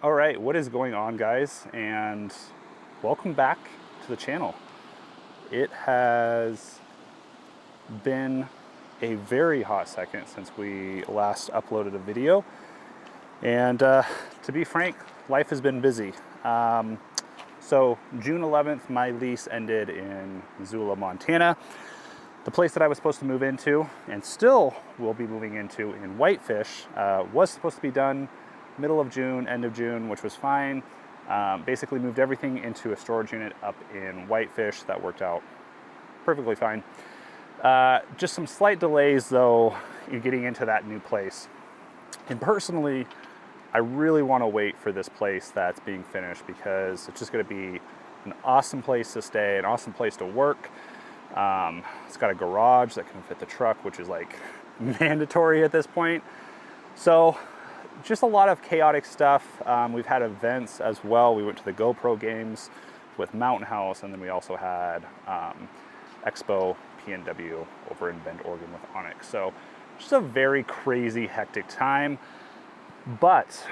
All right, what is going on, guys? And welcome back to the channel. It has been a very hot second since we last uploaded a video. And to be frank, life has been busy. So June 11th, my lease ended in Missoula, Montana. The place that I was supposed to move into, and still will be moving into in Whitefish, was supposed to be done middle of June, end of June, which was fine. Basically moved everything into a storage unit up in Whitefish. That worked out perfectly fine. Just some slight delays though in getting into that new place. And personally, I really want to wait for this place that's being finished because it's just going to be an awesome place to stay, an awesome place to work. It's got a garage that can fit the truck, which is like mandatory at this point. So just a lot of chaotic stuff. We've had events as well. We went to the GoPro games with Mountain House, and then we also had Expo PNW over in Bend, Oregon with Onyx. So just a very crazy, hectic time. But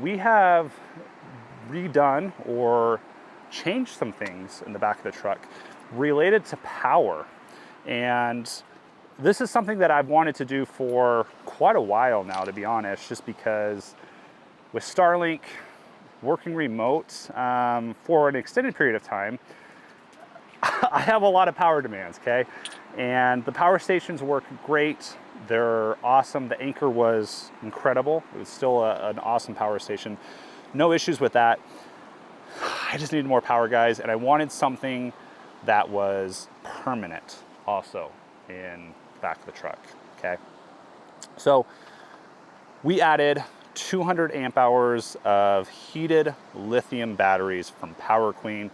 we have redone or changed some things in the back of the truck related to power. And this is something that I've wanted to do for quite a while now, to be honest, just because with Starlink working remote for an extended period of time, I have a lot of power demands, okay? And the power stations work great. They're awesome. The Anchor was incredible. It was still an awesome power station. No issues with that. I just needed more power, guys, and I wanted something that was permanent also in the back of the truck, okay? So we added 200 amp hours of heated lithium batteries from Power Queen.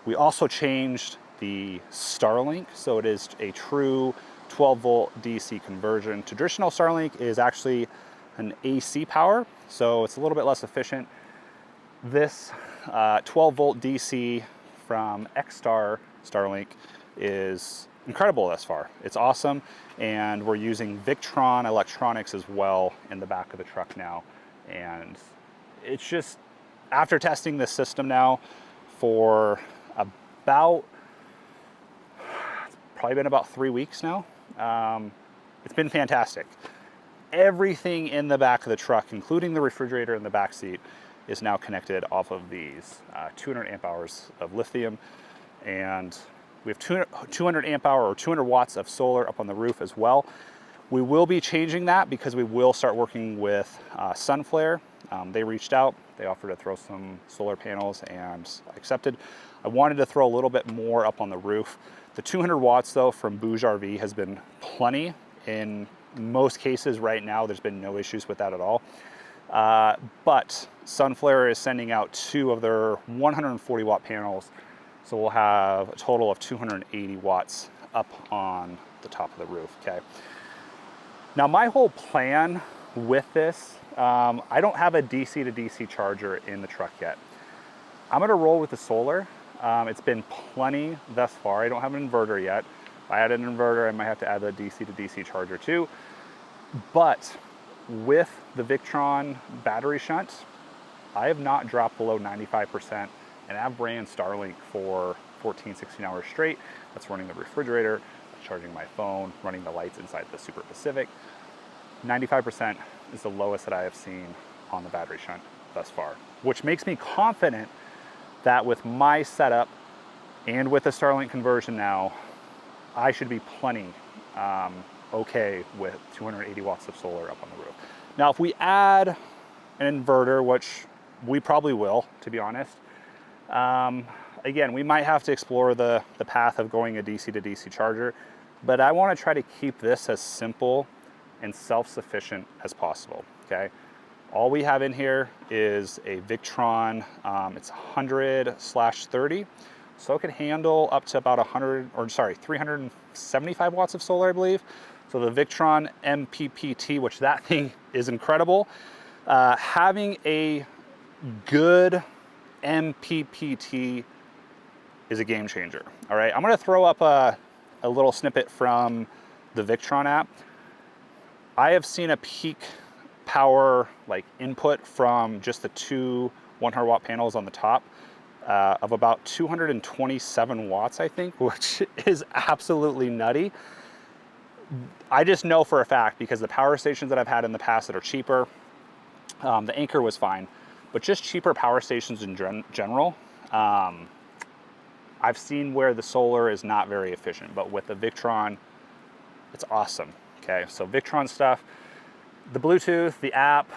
We also changed the Starlink, so it is a true 12 volt DC conversion. Traditional Starlink is actually an AC power, so it's a little bit less efficient. This 12 volt DC from Starlink is incredible thus far. It's awesome, and we're using Victron electronics as well in the back of the truck now. And it's just, after testing this system now for about, it's probably been about 3 weeks now, it's been fantastic. Everything in the back of the truck, including the refrigerator in the back seat, is now connected off of these 200 amp hours of lithium. And we have 200 amp hour or 200 watts of solar up on the roof as well. We will be changing that because we will start working with Sunflare. They reached out, they offered to throw some solar panels, and I accepted. I wanted to throw a little bit more up on the roof. The 200 watts though from Bouge RV has been plenty. In most cases right now, there's been no issues with that at all. But Sunflare is sending out 2 of their 140 watt panels. So we'll have a total of 280 watts up on the top of the roof, okay? Now my whole plan with this, I don't have a DC to DC charger in the truck yet. I'm gonna roll with the solar. It's been plenty thus far. I don't have an inverter yet. If I add an inverter, I might have to add the DC to DC charger too. But with the Victron battery shunt, I have not dropped below 95%, and I've ran Starlink for 14, 16 hours straight. That's running the refrigerator, charging my phone, running the lights inside the Super Pacific. 95% is the lowest that I have seen on the battery shunt thus far, which makes me confident that with my setup and with the Starlink conversion now, I should be plenty okay with 280 watts of solar up on the roof. Now, if we add an inverter, which we probably will, to be honest, again, we might have to explore the path of going a DC to DC charger, but I want to try to keep this as simple and self-sufficient as possible, okay? All we have in here is a Victron, it's 100/30, so it can handle up to about 375 watts of solar, I believe. So the Victron MPPT, which that thing is incredible. Having a good MPPT is a game changer, all right? I'm gonna throw up a little snippet from the Victron app. I have seen a peak power like input from just the two 100 watt panels on the top of about 227 watts, I think, which is absolutely nutty. I just know for a fact, because the power stations that I've had in the past that are cheaper, the Anchor was fine, but just cheaper power stations in general, I've seen where the solar is not very efficient, but with the Victron, it's awesome. Okay, so Victron stuff, the Bluetooth, the app,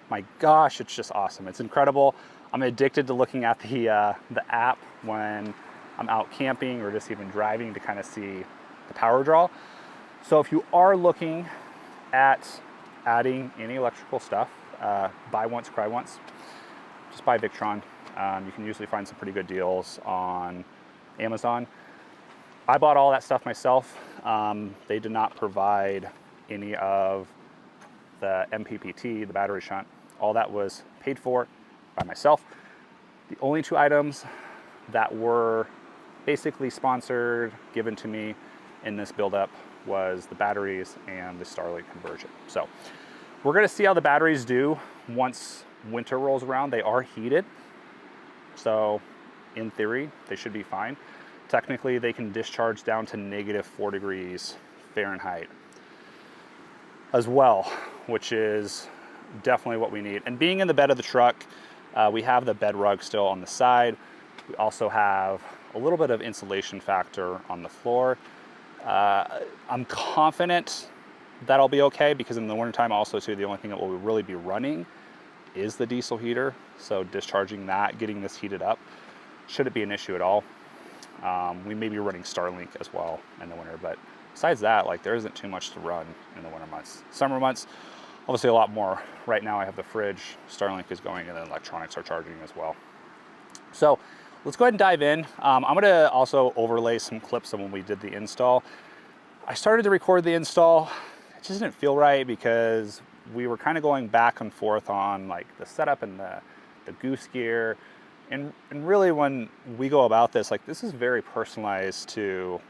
my gosh, it's just awesome. It's incredible. I'm addicted to looking at the app when I'm out camping or just even driving to kind of see the power draw. So if you are looking at adding any electrical stuff, buy once, cry once. Just buy Victron. You can usually find some pretty good deals on Amazon. I bought all that stuff myself. They did not provide any of the MPPT, the battery shunt. All that was paid for by myself. The only two items that were basically sponsored, given to me in this build-up, was the batteries and the Starlink conversion. So we're gonna see how the batteries do once winter rolls around. They are heated, so in theory, they should be fine. Technically, they can discharge down to -4 degrees Fahrenheit as well, which is definitely what we need. And being in the bed of the truck, we have the bed rug still on the side. We also have a little bit of insulation factor on the floor. I'm confident that'll be okay, because in the wintertime also too, the only thing that will really be running is the diesel heater. So discharging that, getting this heated up, shouldn't be an issue at all. We may be running Starlink as well in the winter, but besides that, like, there isn't too much to run in the winter months. Summer months, obviously a lot more. Right now I have the fridge, Starlink is going, and then electronics are charging as well. So let's go ahead and dive in. I'm gonna also overlay some clips of when we did the install. I started to record the install. It just didn't feel right because we were kind of going back and forth on like the setup and the goose gear. And really, when we go about this, like, this is very personalized to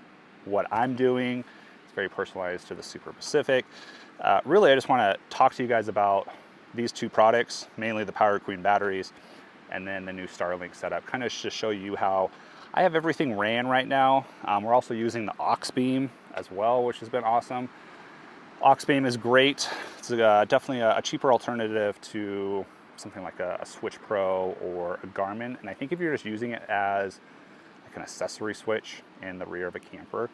what I'm doing. It's very personalized to the Super Pacific. Really, I just want to talk to you guys about these two products, mainly the Power Queen batteries, and then the new Starlink setup, kind of just show you how I have everything ran right now. We're also using the Auxbeam as well, which has been awesome. Auxbeam is great. It's definitely a cheaper alternative to something like a Switch Pro or a Garmin. And I think if you're just using it as like an accessory switch in the rear of a camper,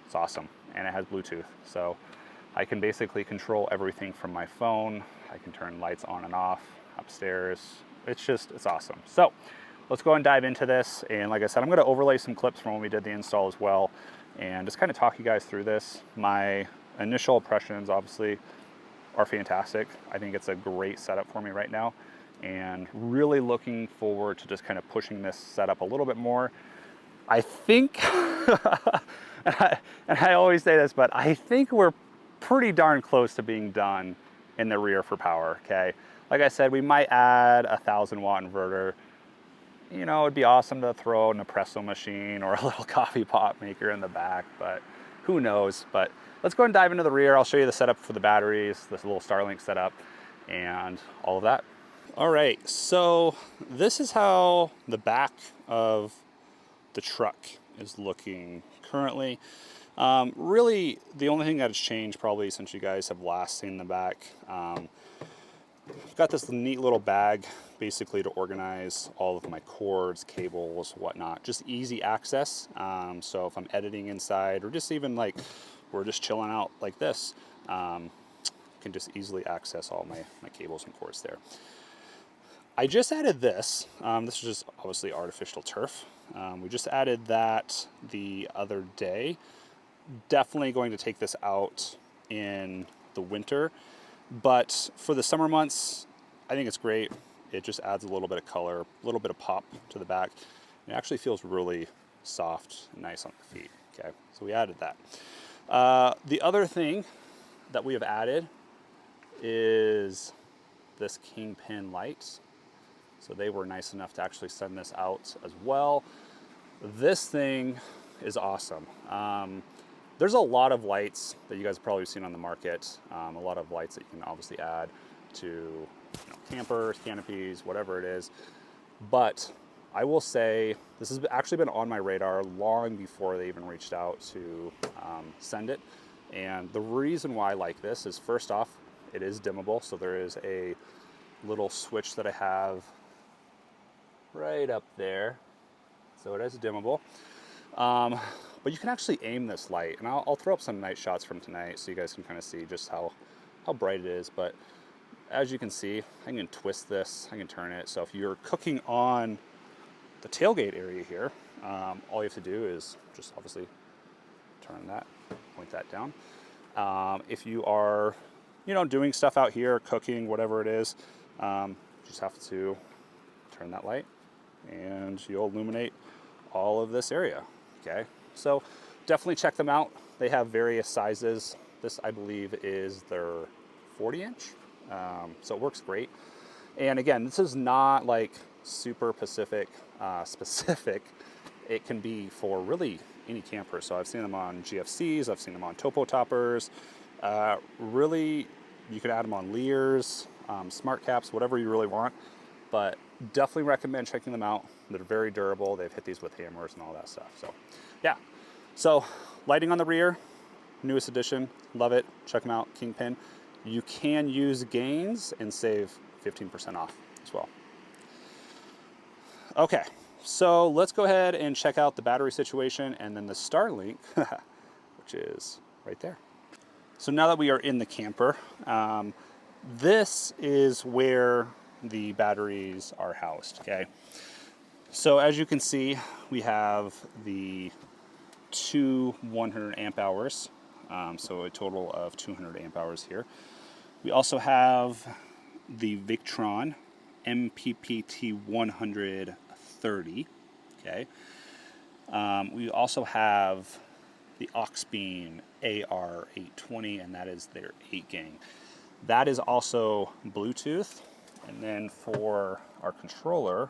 it's awesome. And it has Bluetooth. So I can basically control everything from my phone. I can turn lights on and off upstairs. It's awesome. So let's go and dive into this. And like I said, I'm gonna overlay some clips from when we did the install as well, and just kind of talk you guys through this. My initial impressions obviously are fantastic. I think it's a great setup for me right now, and really looking forward to just kind of pushing this setup a little bit more. I think, and I always say this, but I think we're pretty darn close to being done in the rear for power, okay? Like I said, we might add a 1,000 watt inverter. You know, it'd be awesome to throw an espresso machine or a little coffee pot maker in the back, but who knows? But let's go ahead and dive into the rear. I'll show you the setup for the batteries, this little Starlink setup, and all of that. All right, so this is how the back of the truck is looking currently. Really, the only thing that has changed probably since you guys have last seen the back, I've got this neat little bag basically to organize all of my cords, cables, whatnot. Just easy access. So if I'm editing inside, or just even like we're just chilling out like this, can just easily access all my cables and cords there. I just added this. This is just obviously artificial turf. We just added that the other day. Definitely going to take this out in the winter. But for the summer months, I think it's great. It just adds a little bit of color, a little bit of pop to the back. It actually feels really soft and nice on the feet. Okay, so we added that. The other thing that we have added is this Kingpin light. So they were nice enough to actually send this out as well. This thing is awesome. There's a lot of lights that you guys have probably seen on the market, a lot of lights that you can obviously add. to, you know, campers, canopies, whatever it is. But I will say this has actually been on my radar long before they even reached out to send it. And the reason why I like this is, first off, it is dimmable. So there is a little switch that I have right up there. So it is dimmable. But you can actually aim this light, and I'll throw up some night shots from tonight so you guys can kind of see just how bright it is. But as you can see, I can twist this, I can turn it. So if you're cooking on the tailgate area here, all you have to do is just obviously turn that, point that down. If you are, you know, doing stuff out here, cooking, whatever it is, you just have to turn that light and you'll illuminate all of this area. Okay, so definitely check them out. They have various sizes. This, I believe, is their 40-inch, so it works great. And again, this is not like super specific. It can be for really any camper. So I've seen them on GFCs, I've seen them on topo toppers. Really, you can add them on Lears, smart caps, whatever you really want. But definitely recommend checking them out. They're very durable. They've hit these with hammers and all that stuff. So yeah, so lighting on the rear, newest edition, love it. Check them out, Kingpin. You can use GAINZ and save 15% off as well. Okay, so let's go ahead and check out the battery situation and then the Starlink, which is right there. So now that we are in the camper, this is where the batteries are housed, okay? So as you can see, we have the two 100 amp hours, so a total of 200 amp hours here. We also have the Victron MPPT 130, okay? We also have the Auxbeam AR820, and that is their 8 gang. That is also Bluetooth. And then for our controller,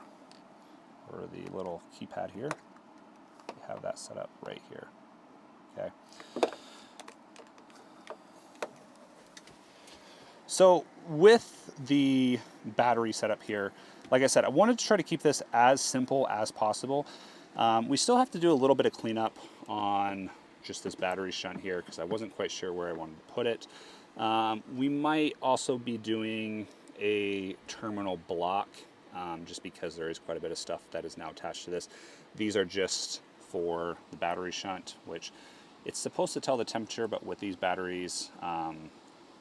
or the little keypad here, we have that set up right here, okay? So with the battery setup here, like I said, I wanted to try to keep this as simple as possible. We still have to do a little bit of cleanup on just this battery shunt here because I wasn't quite sure where I wanted to put it. We might also be doing a terminal block just because there is quite a bit of stuff that is now attached to this. These are just for the battery shunt, which it's supposed to tell the temperature, but with these batteries,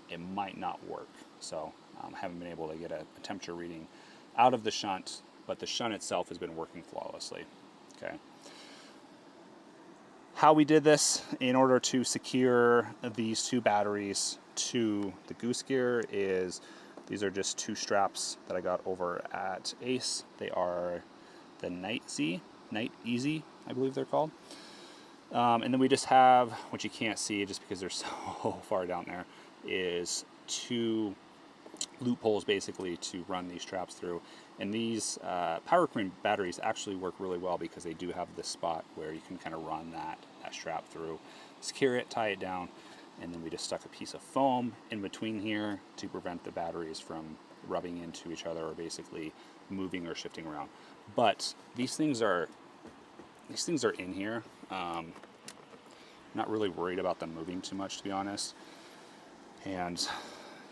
it might not work. So I haven't been able to get a temperature reading out of the shunt, but the shunt itself has been working flawlessly, okay? How we did this in order to secure these two batteries to the goose gear is these are just two straps that I got over at Ace. They are the Night Easy, I believe they're called. And then we just have, which you can't see just because they're so far down there, is two loopholes basically to run these straps through. And these Power Queen batteries actually work really well because they do have this spot where you can kind of run that strap through, secure it, tie it down, and then we just stuck a piece of foam in between here to prevent the batteries from rubbing into each other or basically moving or shifting around. But these things are in here. Not really worried about them moving too much, to be honest. And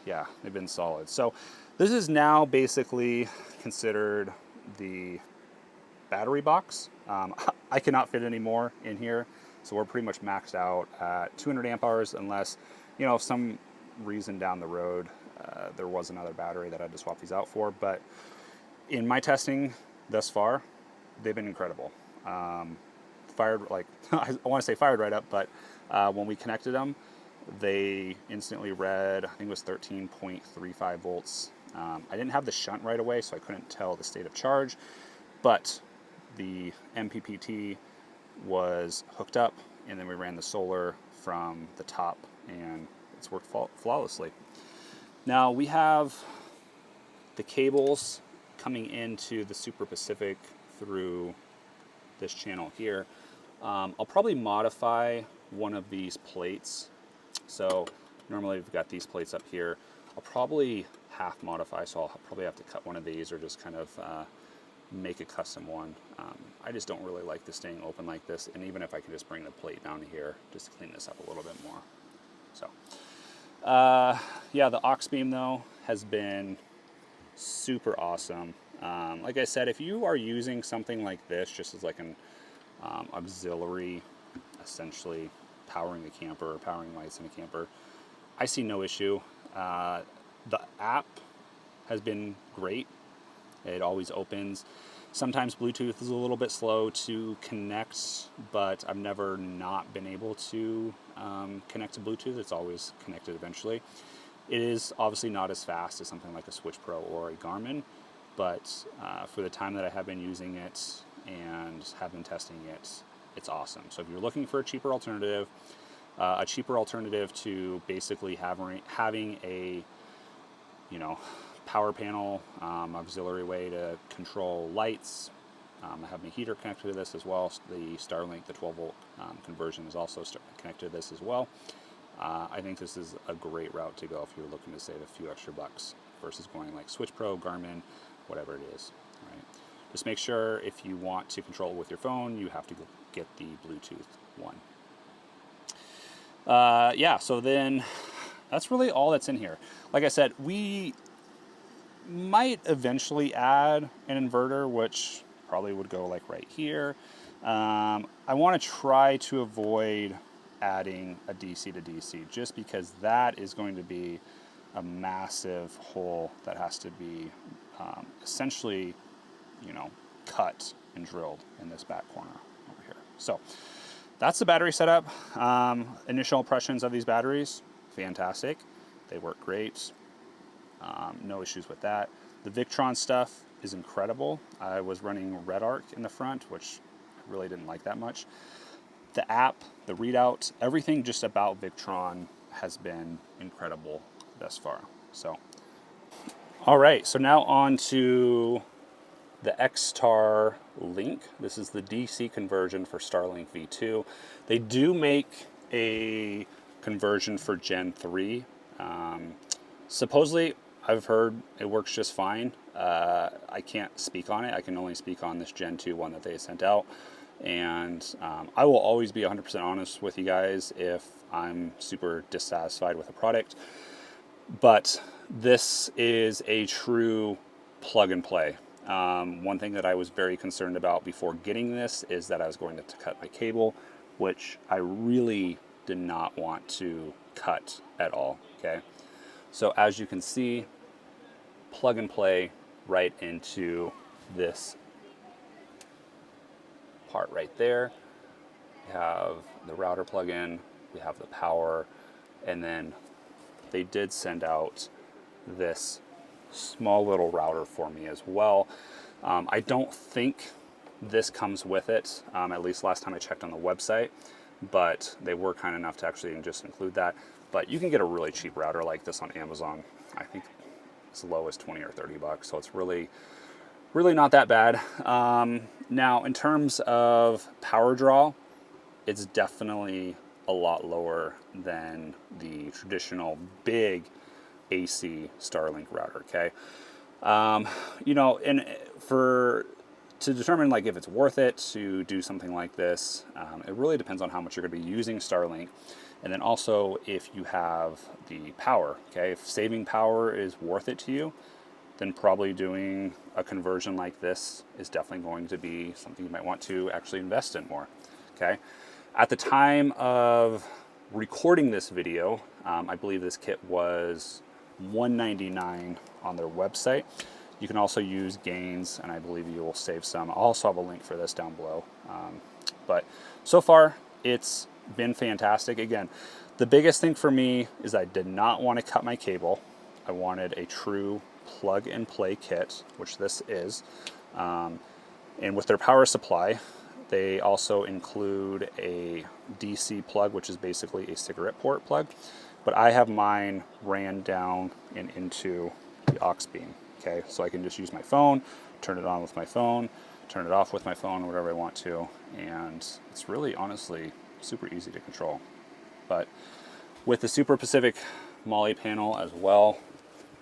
yeah, they've been solid. So this is now basically considered the battery box. I cannot fit any more in here, so we're pretty much maxed out at 200 amp hours unless, you know, if some reason down the road there was another battery that I had to swap these out for. But in my testing thus far, they've been incredible. Fired, like, I want to say fired right up, but when we connected them, they instantly read, I think it was 13.35 volts. I didn't have the shunt right away, so I couldn't tell the state of charge, but the MPPT was hooked up, and then we ran the solar from the top, and it's worked flawlessly. Now we have the cables coming into the Super Pacific through this channel here. I'll probably modify one of these plates. So normally we've got these plates up here. I'll probably half modify, so I'll probably have to cut one of these or just kind of make a custom one. I just don't really like this staying open like this, and even if I can just bring the plate down here just to clean this up a little bit more. So yeah, the Auxbeam though has been super awesome. Like I said, if you are using something like this just as like an auxiliary, essentially powering a camper or powering lights in a camper, I see no issue. The app has been great. It always opens. Sometimes Bluetooth is a little bit slow to connect, but I've never not been able to connect to Bluetooth. It's always connected eventually. It is obviously not as fast as something like a Switch Pro or a Garmin, but for the time that I have been using it and have been testing it, it's awesome. So if you're looking for a cheaper alternative to basically having a, you know, power panel, auxiliary way to control lights. I have my heater connected to this as well. The Starlink, the 12 volt conversion is also connected to this as well. I think this is a great route to go if you're looking to save a few extra bucks versus going like Switch Pro, Garmin, whatever it is. Right? Just make sure if you want to control it with your phone, you have to get the Bluetooth one. Yeah, so then that's really all that's in here. Like I said, we might eventually add an inverter, which probably would go like right here. I want to try to avoid adding a DC to DC just because that is going to be a massive hole that has to be essentially, you know, cut and drilled in this back corner over here. So that's the battery setup. Initial impressions of these batteries, fantastic. They work great. No issues with that. The Victron stuff is incredible. I was running Red Arc in the front, which I really didn't like that much. The app, the readout, everything just about Victron has been incredible thus far. So, all right, so now on to the Xtar-Link. This is the DC conversion for Starlink V2. They do make a conversion for Gen 3. Supposedly, I've heard it works just fine. I can't speak on it. I can only speak on this Gen 2 one that they sent out. And I will always be 100% honest with you guys if I'm super dissatisfied with a product. But this is a true plug and play. One thing that I was very concerned about before getting this is that I was going to cut my cable, which I really did not want to cut at all, okay? So as you can see, plug and play right into this part right there. We have the router plug-in, we have the power, and then they did send out this small little router for me as well. I don't think this comes with it, at least last time I checked on the website, but they were kind enough to actually just include that. But you can get a really cheap router like this on Amazon. I think as low as 20 or 30 bucks. So it's really not that bad. Now, in terms of power draw, it's definitely a lot lower than the traditional big AC Starlink router, okay? You know, and to determine like if it's worth it to do something like this, it really depends on how much you're going to be using Starlink. And then also if you have the power, okay? If saving power is worth it to you, then probably doing a conversion like this is definitely going to be something you might want to actually invest in more, okay? At the time of recording this video, I believe this kit was $199 on their website. You can also use GAINZ, and I believe you will save some. I'll also have a link for this down below. But so far, it's been fantastic. Again, the biggest thing for me is I did not want to cut my cable. I wanted a true plug and play kit, which this is. And with their power supply, they also include a DC plug, which is basically a cigarette port plug. But I have mine ran down and into the Auxbeam, okay? So I can just use my phone, turn it on with my phone, turn it off with my phone, whatever I want to. And it's really, honestly, super easy to control. But with the Super Pacific Moly panel as well,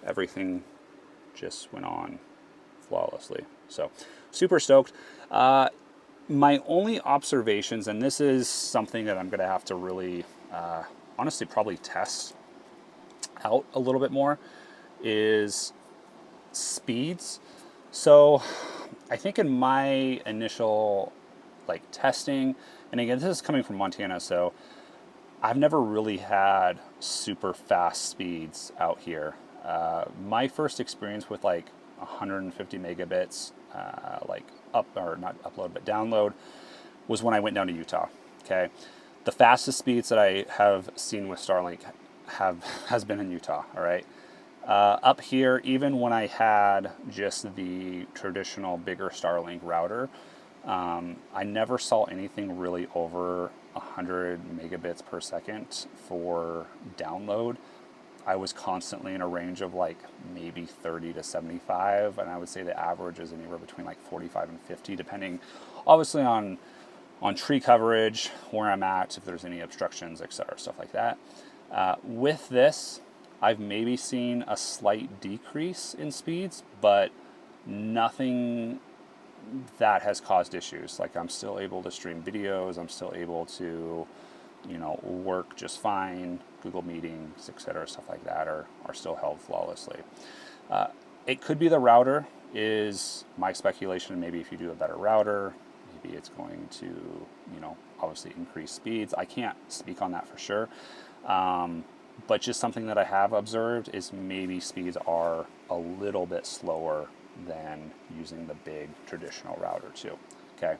everything just went on flawlessly. So super stoked. My only observations, and this is something that I'm going to have to really, honestly, probably test out a little bit more, is speeds. So I think in my initial like testing, and again, this is coming from Montana, so I've never really had super fast speeds out here. My first experience with like 150 megabits, like not upload, but download, was when I went down to Utah. Okay, the fastest speeds that I have seen with Starlink has been in Utah. All right, up here, even when I had just the traditional bigger Starlink router, I never saw anything really over 100 megabits per second for download. I was constantly in a range of like maybe 30 to 75, and I would say the average is anywhere between like 45 and 50, depending obviously on tree coverage, where I'm at, if there's any obstructions, etc., stuff like that. With this, I've maybe seen a slight decrease in speeds, but nothing that has caused issues. Like, I'm still able to stream videos, I'm still able to, work just fine. Google Meetings, etc., stuff like that are still held flawlessly. It could be the router, is my speculation. Maybe if you do a better router, maybe it's going to, obviously increase speeds. I can't speak on that for sure. But just something that I have observed is maybe speeds are a little bit slower than using the big traditional router too. Okay.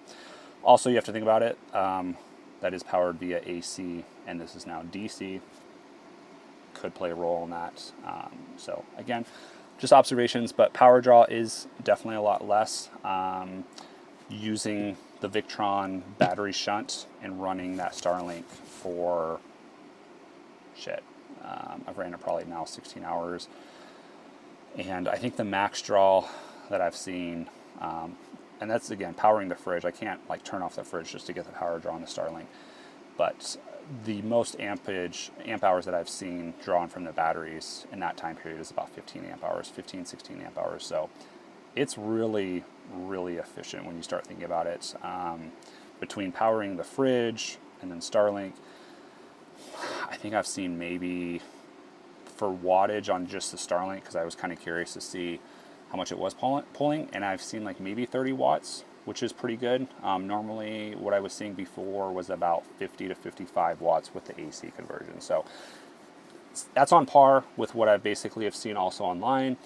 Also, you have to think about it. That is powered via AC, and this is now DC. Could play a role in that. So again, just observations, but power draw is definitely a lot less. Using the Victron battery shunt and running that Starlink for I've ran it probably now 16 hours. And I think the max draw that I've seen, and that's again powering the fridge. I can't like turn off the fridge just to get the power draw on the Starlink. But the most amp hours that I've seen drawn from the batteries in that time period is about 15 amp hours, 15, 16 amp hours. So it's really, really efficient when you start thinking about it. Between powering the fridge and then Starlink, I think I've seen maybe, for wattage on just the Starlink, because I was kind of curious to see how much it was pulling, and I've seen like maybe 30 watts, which is pretty good. Normally what I was seeing before was about 50 to 55 watts with the AC conversion. So that's on par with what I basically have seen also online,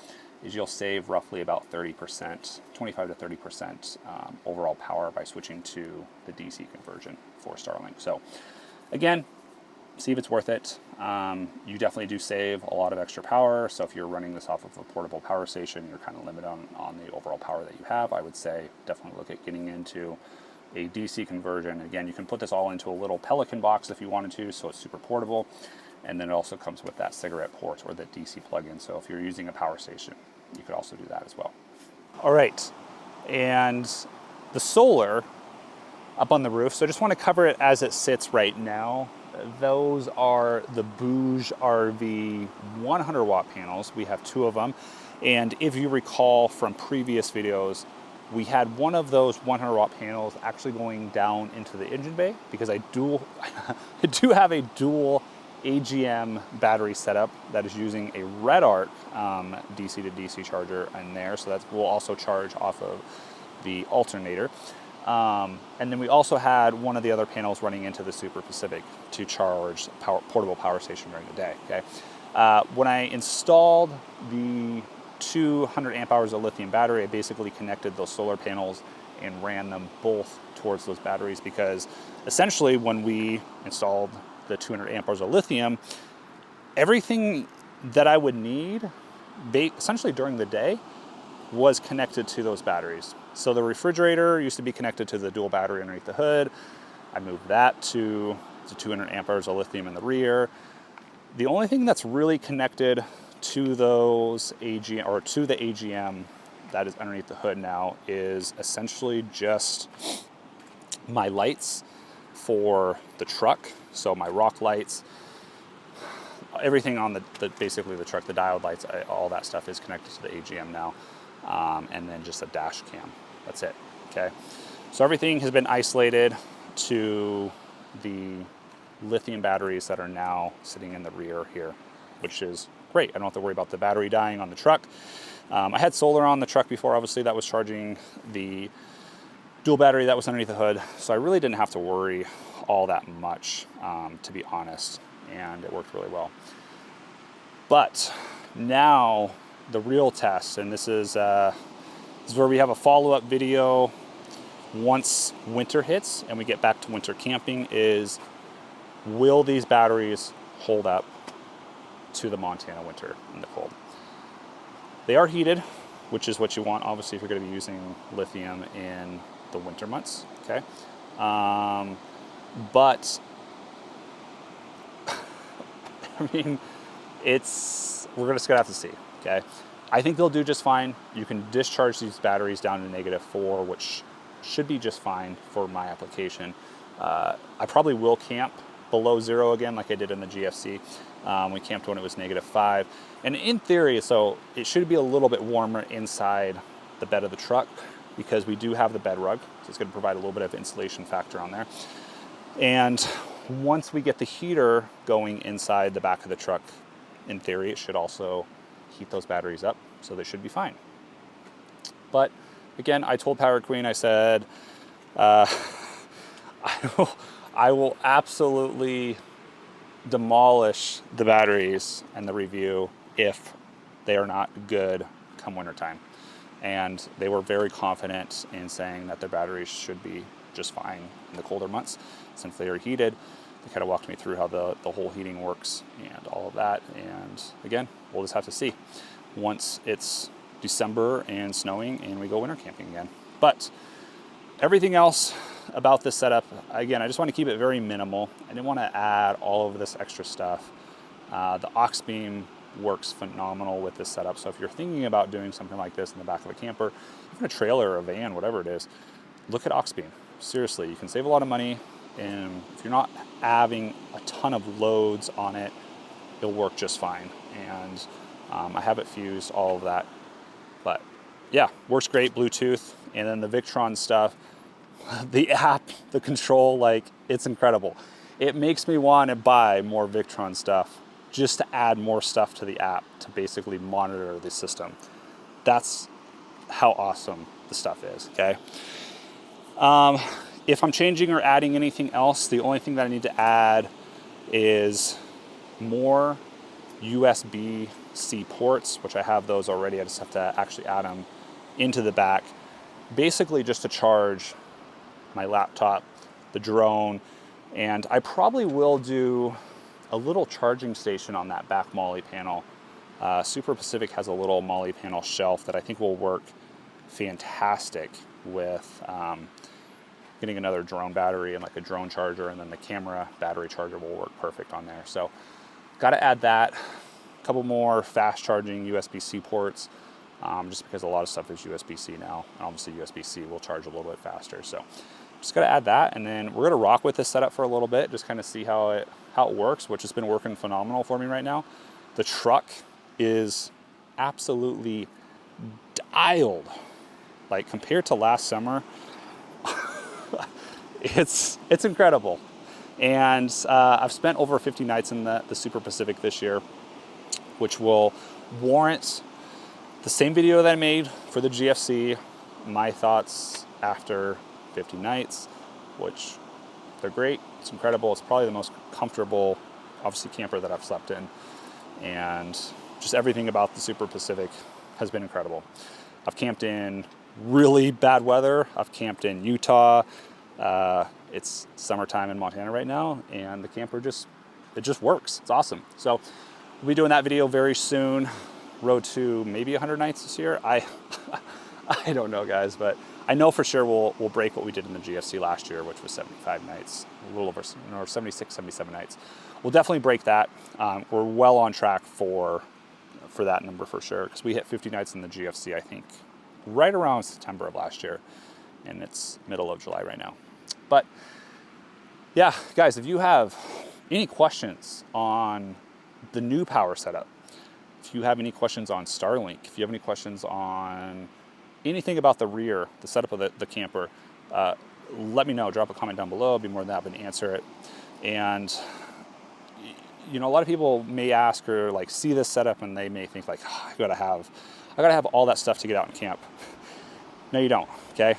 is you'll save roughly about 30%, 25 to 30% overall power by switching to the DC conversion for Starlink. So again, see if it's worth it. You definitely do save a lot of extra power. So if you're running this off of a portable power station, you're kind of limited on the overall power that you have. I would say definitely look at getting into a DC conversion. Again, you can put this all into a little Pelican box if you wanted to, so it's super portable. And then it also comes with that cigarette port or the DC plug-in. So if you're using a power station, you could also do that as well. All right, and the solar up on the roof. So I just want to cover it as it sits right now. Those are the Bouge RV 100 watt panels. We have two of them. And if you recall from previous videos, we had one of those 100 watt panels actually going down into the engine bay, because I do have a dual AGM battery setup that is using a Red Arc DC to DC charger in there. So that will also charge off of the alternator. And then we also had one of the other panels running into the Super Pacific to charge portable power station during the day. Okay. When I installed the 200 amp hours of lithium battery, I basically connected those solar panels and ran them both towards those batteries, because essentially when we installed the 200 amp hours of lithium, everything that I would need essentially during the day was connected to those batteries. So the refrigerator used to be connected to the dual battery underneath the hood. I moved that to the 200 amp hours of lithium in the rear. The only thing that's really connected to those AGM, or to the AGM that is underneath the hood now, is essentially just my lights for the truck. So my rock lights, everything on basically the truck, the diode lights, all that stuff is connected to the AGM now. And then just a dash cam. That's it, okay? So everything has been isolated to the lithium batteries that are now sitting in the rear here, which is great. I don't have to worry about the battery dying on the truck. I had solar on the truck before, obviously that was charging the dual battery that was underneath the hood. So I really didn't have to worry all that much, to be honest, and it worked really well. But now the real test, and this is where we have a follow-up video once winter hits and we get back to winter camping, is will these batteries hold up to the Montana winter in the cold? They are heated, which is what you want, obviously, if you're going to be using lithium in the winter months, okay? But, I mean, we're just going to have to see, okay? I think they'll do just fine. You can discharge these batteries down to -4, which should be just fine for my application. I probably will camp below 0 again, like I did in the GFC. We camped when it was -5. And in theory, so it should be a little bit warmer inside the bed of the truck because we do have the bed rug. So it's going to provide a little bit of insulation factor on there. And once we get the heater going inside the back of the truck, in theory, it should also heat those batteries up, so they should be fine. But again, I told Power Queen, I said, I will absolutely demolish the batteries and the review if they are not good come wintertime. And they were very confident in saying that their batteries should be just fine in the colder months since they are heated. They kind of walked me through how the whole heating works and all of that. And again, we'll just have to see once it's December and snowing and we go winter camping again. But everything else about this setup, again, I just want to keep it very minimal. I didn't want to add all of this extra stuff. The Auxbeam works phenomenal with this setup. So if you're thinking about doing something like this in the back of a camper, even a trailer or a van, whatever it is, look at Auxbeam. Seriously, you can save a lot of money. And if you're not having a ton of loads on it, it'll work just fine. And I have it fused, all of that. But yeah, works great, Bluetooth. And then the Victron stuff, the app, the control, like, it's incredible. It makes me want to buy more Victron stuff just to add more stuff to the app to basically monitor the system. That's how awesome the stuff is, okay? If I'm changing or adding anything else, the only thing that I need to add is more USB-C ports, which I have those already. I just have to actually add them into the back, basically just to charge my laptop, the drone, and I probably will do a little charging station on that back MOLLE panel. Super Pacific has a little MOLLE panel shelf that I think will work fantastic with getting another drone battery and like a drone charger, and then the camera battery charger will work perfect on there. So got to add that. A couple more fast charging USB-C ports, just because a lot of stuff is USB-C now. And obviously USB-C will charge a little bit faster. So just got to add that, and then we're going to rock with this setup for a little bit, just kind of see how it works, which has been working phenomenal for me right now. The truck is absolutely dialed. Like, compared to last summer, it's incredible. And I've spent over 50 nights in the Super Pacific this year, which will warrant the same video that I made for the GFC, my thoughts after 50 nights, which they're great. It's incredible. It's probably the most comfortable, obviously, camper that I've slept in. And just everything about the Super Pacific has been incredible. I've camped in really bad weather. I've camped in Utah. It's summertime in Montana right now, and the camper just works. It's awesome. So we'll be doing that video very soon. Road to maybe 100 nights this year. I don't know, guys, but I know for sure we'll break what we did in the GFC last year, which was 75 nights, a little over, or 76, 77 nights. We'll definitely break that. We're well on track for that number for sure, because we hit 50 nights in the GFC, I think, right around September of last year, and it's middle of July right now. But yeah, guys, if you have any questions on the new power setup. If you have any questions on Starlink, if you have any questions on anything about the rear, the setup of the camper, let me know. Drop a comment down below. I'll be more than happy to answer it. And you know, a lot of people may ask or like see this setup and they may think like, oh, I gotta have all that stuff to get out and camp. No, you don't. Okay.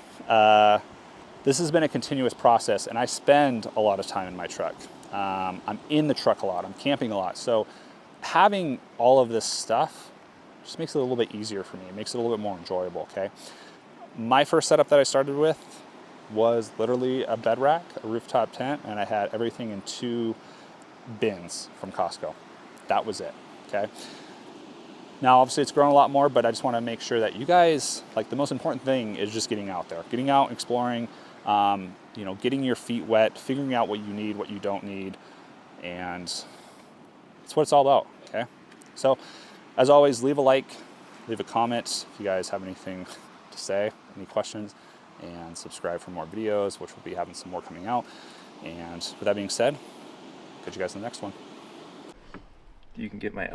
This has been a continuous process, and I spend a lot of time in my truck. I'm in the truck a lot. I'm camping a lot. So having all of this stuff just makes it a little bit easier for me. It makes it a little bit more enjoyable. Okay. My first setup that I started with was literally a bed rack, a rooftop tent, and I had everything in 2 bins from Costco. That was it. Okay. Now, obviously it's grown a lot more, but I just want to make sure that you guys, like, the most important thing is just getting out there, getting out, exploring, you know, getting your feet wet, figuring out what you need, what you don't need. And that's what it's all about. Okay. So as always, leave a like, leave a comment if you guys have anything to say, any questions, and subscribe for more videos, which we'll be having some more coming out. And with that being said, catch you guys in the next one. You can get my